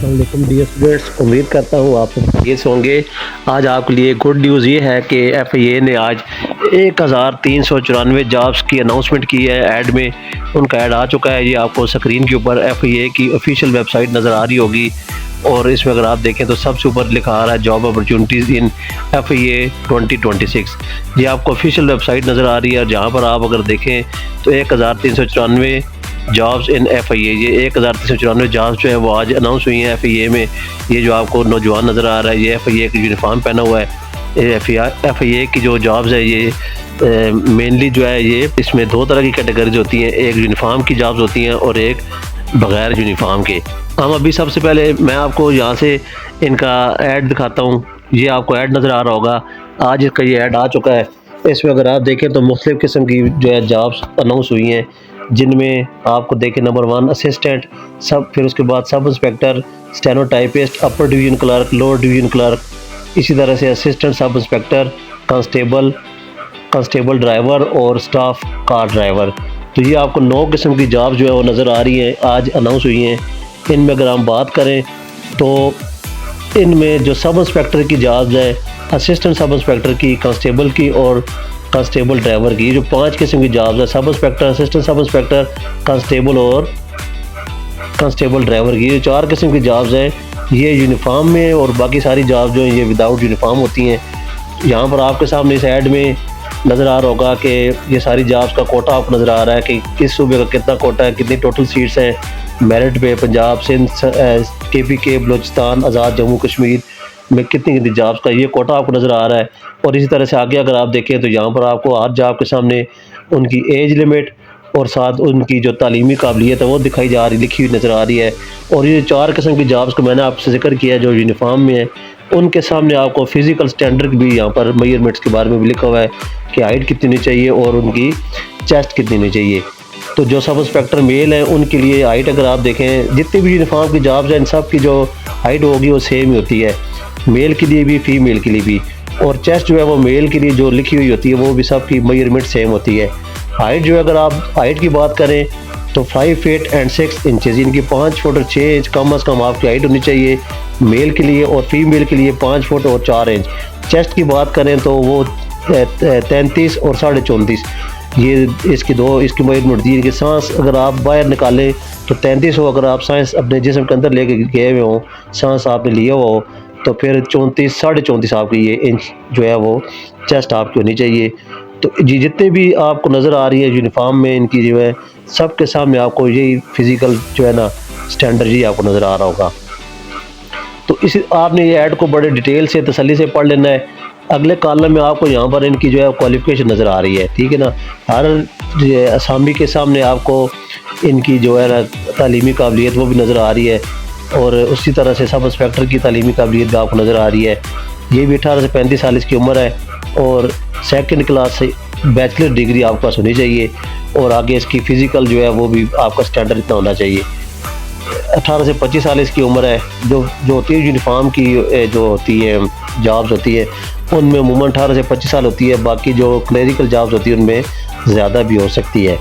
अस्सलाम वालेकुम dear students, उम्मीद करता हूँ आप सब ये होंगे। आज आपके लिए गुड न्यूज़ ये है कि एफआईए ने आज 1394 जॉब्स की अनाउंसमेंट की है। ऐड में उनका ऐड आ चुका है। ये आपको स्क्रीन के ऊपर एफआईए की ऑफिशियल वेबसाइट नज़र आ रही होगी और इसमें अगर आप देखें तो सबसे ऊपर लिखा आ रहा है जॉब अपॉर्चुनिटीज़ इन एफआईए 2026। ये आपको ऑफिशियल वेबसाइट नज़र आ रही है। जहाँ पर आप अगर देखें तो 1394 जॉब्स इन एफआईए, ये 1394 जॉब्स जो है वो आज अनाउंस हुई हैं एफआईए में। ये जो आपको नौजवान नज़र आ रहा है ये एफआईए की यूनिफॉर्म पहना हुआ है। एफआईए की जो जॉब्स है ये मेनली जो है ये इसमें दो तरह की कैटेगरीज होती हैं। एक यूनिफॉर्म की जॉब्स होती हैं और एक बग़ैर यूनिफॉर्म के। हम अभी सबसे पहले मैं आपको यहाँ से इनका ऐड दिखाता हूँ। ये आपको ऐड नज़र आ रहा होगा, आज इसका ये ऐड आ चुका है। इसमें अगर आप देखें तो मुख्तलिफ़ किस्म की जो है जॉब्स अनाउंस हुई हैं, जिनमें आपको देखें नंबर 1 असिस्टेंट, फिर उसके बाद सब इंस्पेक्टर, स्टेनोटाइपिस्ट, अपर division clerk, lower division clerk, इसी तरह से assistant sub inspector, constable driver और स्टाफ कार ड्राइवर। तो ये आपको 9 किस्म की जॉब जो है वो नज़र आ रही हैं, आज अनाउंस हुई हैं। इनमें अगर हम बात करें तो इनमें जो सब इंस्पेक्टर की जॉब्स है, असिस्टेंट सब इंस्पेक्टर की, कांस्टेबल की और कांस्टेबल ड्राइवर की, जो 5 किस्म की जॉब्स है, sub inspector, assistant sub inspector, constable और कांस्टेबल ड्राइवर की, ये 4 किस्म की जॉब्स हैं। ये यूनिफॉर्म में और बाकी सारी जॉब्स जो हैं ये विदाउट यूनिफॉर्म होती हैं। यहाँ पर आपके सामने इस ऐड में नज़र आ रहा होगा कि ये सारी जॉब्स का कोटा आपको नज़र आ रहा है कि किस सूबे का कितना कोटा है, कितनी टोटल सीट्स हैं। मेरिट पे पंजाब, सिंध, KPK, बलूचिस्तान, आज़ाद जम्मू कश्मीर में कितनी कितनी जॉब्स का ये कोटा आपको नज़र आ रहा है। और इसी तरह से आगे अगर आप देखें तो यहाँ पर आपको हर जॉब के सामने उनकी एज लिमिट और साथ उनकी जो तालीमी काबिलियत है वो दिखाई जा रही, लिखी हुई नज़र आ रही है। और ये 4 किस्म की जॉब्स को मैंने आपसे जिक्र किया जो यूनिफॉर्म में है, उनके सामने आपको फ़िज़िकल स्टैंडर्ड भी यहाँ पर मेजरमेंट्स के बारे में भी लिखा हुआ है कि हाइट कितनी होनी चाहिए और उनकी चेस्ट कितनी होनी चाहिए। तो जो सब इंस्पेक्टर मेल हैं उनके लिए हाइट अगर आप देखें, जितनी भी यूनिफॉर्म की जॉब्स हैं इन सब की जो हाइट होगी वो सेम ही होती है, मेल के लिए भी फीमेल के लिए भी। और चेस्ट जो है वो मेल के लिए जो लिखी हुई होती है वो भी सब की मेजरमेंट सेम होती है। हाइट जो है अगर आप हाइट की बात करें तो 5 फीट एंड 6 इंचज़, इनकी 5 फुट और 6 इंच कम अज़ कम आपकी हाइट होनी चाहिए मेल के लिए, और फीमेल के लिए 5 फुट और 4 इंच। चेस्ट की बात करें तो वो 33 और 34.5, ये इसकी मेजरमेंट दी। इनकी सांस अगर आप बाहर निकालें तो 33 हो, अगर आप सांस अपने जिस्म के अंदर लेके गए हुए हो, सांस आपने लिया हुआ हो, तो फिर 34 34.5 आपकी ये इंच जो है वो चेस्ट आपकी होनी चाहिए। तो जी जितने भी आपको नज़र आ रही है यूनिफॉर्म में इनकी जो है सब के सामने आपको यही फिज़िकल जो है ना स्टैंडर्ड ही आपको नज़र आ रहा होगा। तो इस आपने ये ऐड को बड़े डिटेल से तसल्ली से पढ़ लेना है। अगले कॉलम में आपको यहाँ पर इनकी जो है क्वालिफ़िकेशन नज़र आ रही है, ठीक है ना। हर असामी के सामने आपको इनकी जो है ना तालीमी काबिलियत वो भी नज़र आ रही है, और उसी तरह से सब इंस्पेक्टर की तालीमी काबिलियत भी आपको नज़र आ रही है। ये भी 18 से 35 साल इसकी उम्र है और सेकंड क्लास से बैचलर डिग्री आपके पास होनी चाहिए, और आगे इसकी फ़िज़िकल जो है वो भी आपका स्टैंडर्ड इतना होना चाहिए। 18 से 25 साल इसकी उम्र है। जो होती है यूनिफॉर्म की जो होती है जॉब्स होती है उनमें अमूमन 18 से 25 साल होती है, बाकी जो क्लरिकल जॉब्स होती है उनमें ज़्यादा भी हो सकती है।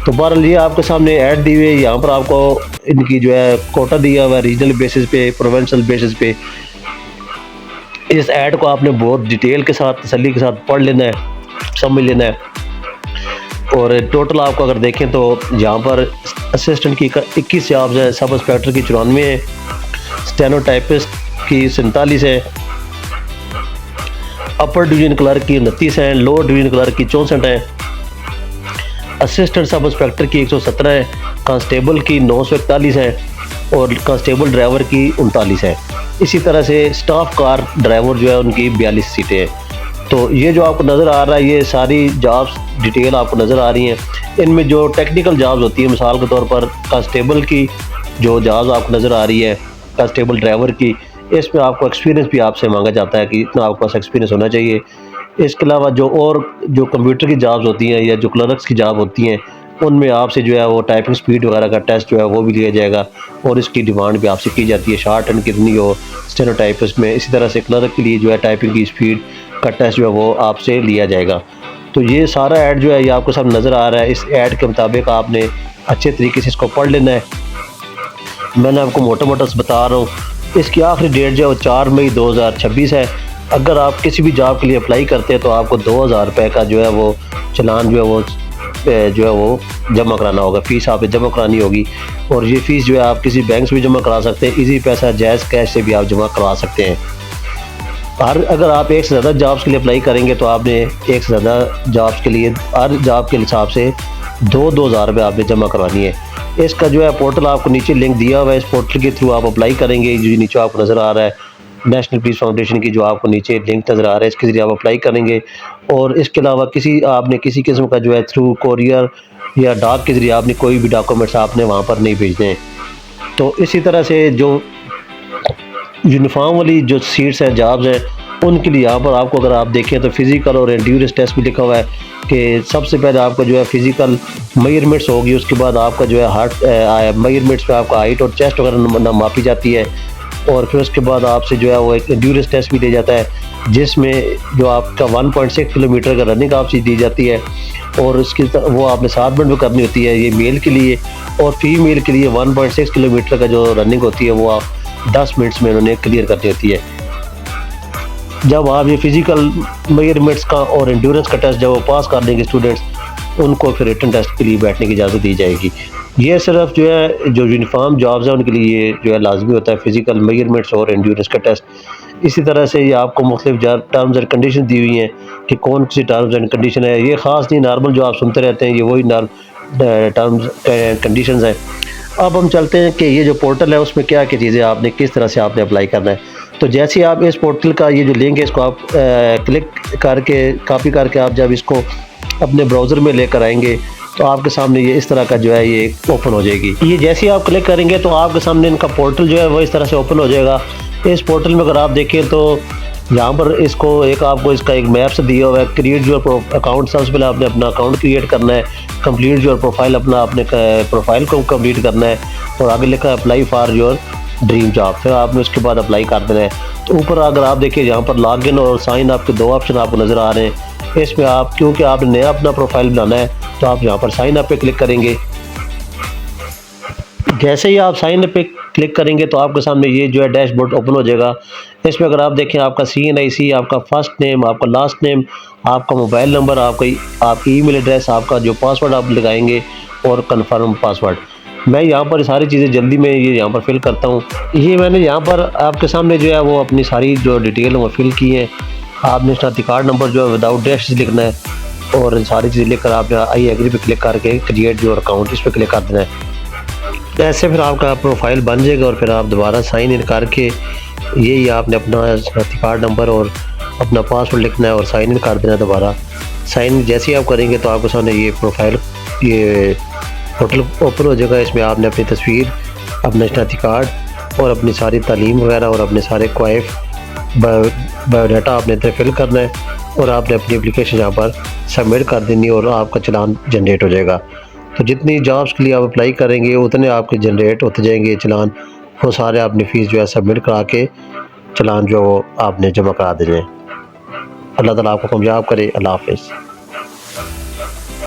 तो बहरहाल ये आपके सामने ऐड दी हुई है, यहाँ पर आपको इनकी जो है कोटा दिया हुआ है रीजनल बेसिस पे, प्रोविंशियल बेसिस पे। इस ऐड को आपने बहुत डिटेल के साथ तसल्ली के साथ पढ़ लेना है, समझ लेना है। और टोटल आपको अगर देखें तो यहाँ पर असिस्टेंट की 21 जॉब्स है, सब इंस्पेक्टर की 94 है, स्टेनोटाइपिस्ट की 47 है, अपर डिवीज़न क्लर्क की 29 है, लोअर डिवीज़न क्लर्क की 64 है, असिस्टेंट सब इंस्पेक्टर की 117 है, कांस्टेबल की 941 है और कांस्टेबल ड्राइवर की 39 है। इसी तरह से स्टाफ कार ड्राइवर जो है उनकी 42 सीटें हैं। तो ये जो आपको नज़र आ रहा है ये सारी जॉब्स डिटेल आपको नज़र आ रही हैं। इनमें जो टेक्निकल जॉब्स होती है, मिसाल के तौर पर कांस्टेबल की जो जॉब आपको नज़र आ रही है, कांस्टेबल ड्राइवर की, इसमें आपको एक्सपीरियंस भी आपसे मांगा जाता है कि इतना आपके पास एक्सपीरियंस होना चाहिए। इसके अलावा जो कंप्यूटर की जॉब्स होती हैं या जो क्लर्क्स की जॉब होती हैं उनमें आपसे जो है वो टाइपिंग स्पीड वगैरह का टेस्ट जो है वो भी लिया जाएगा, और इसकी डिमांड भी आपसे की जाती है, शॉर्ट हैंड कितनी हो स्टेनोटाइपिस्ट में। इसी तरह से क्लर्क के लिए जो है टाइपिंग की स्पीड का टेस्ट जो है वो आपसे लिया जाएगा। तो ये सारा ऐड जो है ये आपको सब नज़र आ रहा है। इस ऐड के मुताबिक आपने अच्छे तरीके से इसको पढ़ लेना है। मैंने आपको मोटा मोटा बता रहा हूँ। इसकी आखिरी डेट जो है वो 4 मई 2026 है। अगर आप किसी भी जॉब के लिए अप्लाई करते हैं तो आपको 2000 रुपये का जो है वो चलान जो है वो जमा कराना होगा, फ़ीस आपने जमा करानी होगी। और ये फ़ीस जो है आप किसी बैंक से भी जमा करा सकते हैं, इजी पैसा जायज़ कैश से भी आप जमा करवा सकते हैं। अगर आप एक से ज़्यादा जॉब्स के लिए अप्लाई करेंगे तो आपने एक से ज़्यादा जॉब्स के लिए हर जॉब के हिसाब से 2,000 रुपये आपने जमा करवानी है। इसका जो है पोर्टल आपको नीचे लिंक दिया हुआ है, इस पोर्टल के थ्रू आप अप्लाई करेंगे। जो नीचे आपको नज़र आ रहा है नेशनल पीस फाउंडेशन की जो आपको नीचे लिंक नज़र आ रहा है, इसके ज़रिए आप अप्लाई करेंगे। और इसके अलावा आपने किसी किस्म का जो है थ्रू कोरियर या डाक के ज़रिए आपने कोई भी डॉक्यूमेंट्स आपने वहाँ पर नहीं भेजने हैं। तो इसी तरह से जो यूनिफॉर्म वाली जो सीट्स हैं, जॉब्स हैं, उनके लिए यहाँ पर आपको अगर आप देखें तो फिज़िकल और एंड्योरेंस टेस्ट भी लिखा हुआ है कि सबसे पहले आपका जो है फिज़िकल मेजरमेंट्स होगी, उसके बाद आपका जो है हार्ट मेजरमेंट्स पे आपका हाइट और चेस्ट वगैरह मापी जाती है। और फिर उसके बाद आपसे जो है वो एक एंड्योरेंस टेस्ट भी लिया जाता है जिसमें जो आपका 1.6 किलोमीटर का रनिंग आपसे दी जाती है। और उसकी वो आपने 7 मिनट में करनी होती है, ये मेल के लिए। और फीमेल के लिए 1.6 किलोमीटर का जो रनिंग होती है वो आप 10 मिनट्स में उन्होंने क्लियर करनी होती है। जब आप ये फिज़िकल मेजरमेंट्स का और एंड्योरेंस का टेस्ट जब वो पास कर देंगे स्टूडेंट्स, उनको फिर रिटन टेस्ट के लिए बैठने की इजाज़त दी जाएगी। ये सिर्फ जो है जो यूनिफॉर्म जॉब्स हैं उनके लिए जो है लाजमी होता है फिज़िकल मेजरमेंट्स और एंड्योरेंस का टेस्ट। इसी तरह से ये आपको मुख्तलिफ टर्म्स एंड कंडीशन दी हुई हैं कि कौन सी टर्म्स एंड कंडीशन है। ये ख़ास नहीं, नॉर्मल जो आप सुनते रहते हैं ये वही टर्म्स कंडीशंस हैं। अब हम चलते हैं कि ये जो पोर्टल है उसमें क्या क्या चीज़ें आपने किस तरह से आपने अप्लाई करना है। तो जैसे आप इस पोर्टल का ये जो लिंक है इसको आप क्लिक करके कॉपी करके आप जब इसको अपने ब्राउज़र में लेकर आएंगे तो आपके सामने ये इस तरह का जो है ये ओपन हो जाएगी। ये जैसे ही आप क्लिक करेंगे तो आपके सामने इनका पोर्टल जो है वो इस तरह से ओपन हो जाएगा। इस पोर्टल में अगर आप देखें तो यहाँ पर आपको इसका एक मैप से दिया हुआ है। क्रिएट योर अकाउंट, सबसे पहले आपने अपना अकाउंट क्रिएट करना है। कंप्लीट योर प्रोफाइल, अपने प्रोफाइल को कंप्लीट करना है। और आगे लिखा है apply for your dream job, फिर आपने उसके बाद अप्लाई कर देना है। तो ऊपर अगर आप देखिए यहाँ पर लॉग इन और साइन आपके 2 ऑप्शन आपको नज़र आ रहे हैं। इसमें आप क्योंकि आपने नया अपना प्रोफाइल बनाना है तो आप यहाँ पर साइन अप पे क्लिक करेंगे। जैसे ही आप साइन अप पे क्लिक करेंगे तो आपके सामने ये जो है डैशबोर्ड ओपन हो जाएगा। इसमें अगर आप देखें आपका CNIC, आपका फर्स्ट नेम, आपका लास्ट नेम, आपका मोबाइल नंबर, आपकी ईमेल एड्रेस, आपका जो पासवर्ड आप लगाएंगे और कंफर्म पासवर्ड। मैं यहाँ पर सारी चीज़ें जल्दी में ये यहाँ पर फिल करता हूँ। ये मैंने यहाँ पर आपके सामने जो है वो अपनी सारी जो डिटेल वो फिल की है। आपने शनाख्ती कार्ड नंबर जो है विदाउट डैश लिखना है और सारी चीज़ें लिखकर आपने आई एग्री पे क्लिक करके क्रिएट योर अकाउंट इस पर क्लिक कर देना है। ऐसे फिर आपका प्रोफाइल बन जाएगा और फिर आप दोबारा साइन इन करके यही आपने अपना शनाख्ती कार्ड नंबर और अपना पासवर्ड लिखना है और साइन इन कर देना है दोबारा। साइन जैसे ही आप करेंगे तो आपके सामने ये प्रोफाइल ये पोर्टल ओपन हो जाएगा। इसमें आपने अपनी तस्वीर, अपना शनाख्ती कार्ड और अपनी सारी तालीम वगैरह और अपने सारे क्वाइफ बायोडाटा आपने इधर फिल करना है और आपने अपनी एप्लीकेशन यहाँ पर सबमिट कर देनी और आपका चलान जनरेट हो जाएगा। तो जितनी जॉब्स के लिए आप अप्लाई करेंगे उतने आपके जनरेट होते जाएंगे चलान। वो सारे आपने फ़ीस जो है सबमिट करा के चलान जो आपने जमा करा देने। अल्लाह ताला आपको कामयाब करे। अल्लाह हाफ़िज़।